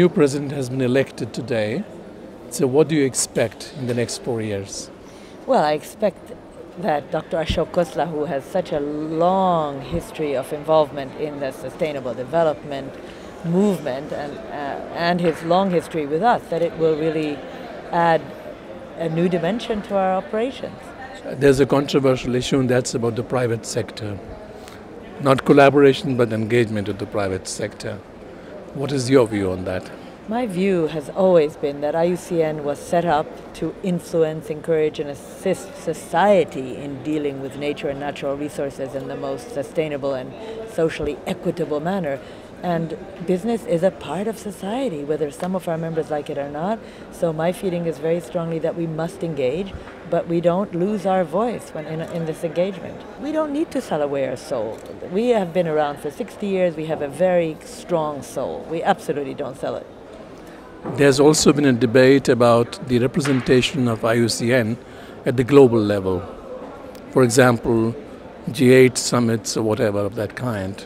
new president has been elected today. So what do you expect in the next 4 years? Well, I expect that Dr. Ashok Khosla, who has such a long history of involvement in the sustainable development movement and his long history with us, that it will really add a new dimension to our operations. There's a controversial issue, and that's about the private sector. Not collaboration, but engagement with the private sector. What is your view on that? My view has always been that IUCN was set up to influence, encourage, and assist society in dealing with nature and natural resources in the most sustainable and socially equitable manner. And business is a part of society, whether some of our members like it or not. So my feeling is very strongly that we must engage, but we don't lose our voice when in this engagement. We don't need to sell away our soul. We have been around for 60 years. We have a very strong soul. We absolutely don't sell it. There's also been a debate about the representation of IUCN at the global level. For example, G8 summits or whatever of that kind.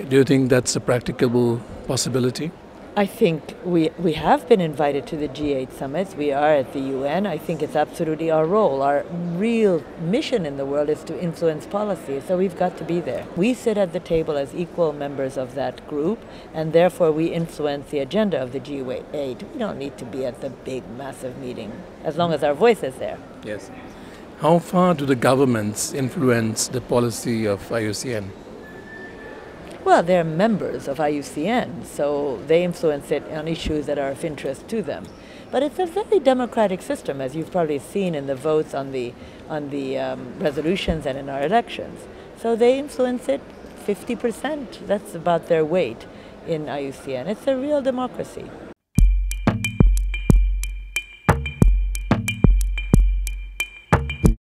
Do you think that's a practicable possibility? I think we have been invited to the G8 summits. We are at the UN. I think it's absolutely our role. Our real mission in the world is to influence policy, so we've got to be there. We sit at the table as equal members of that group, and therefore we influence the agenda of the G8. We don't need to be at the big, massive meeting, as long as our voice is there. Yes. How far do the governments influence the policy of IUCN? Well, they're members of IUCN, so they influence it on issues that are of interest to them. But it's a very democratic system, as you've probably seen in the votes on the resolutions and in our elections. So they influence it 50%. That's about their weight in IUCN. It's a real democracy.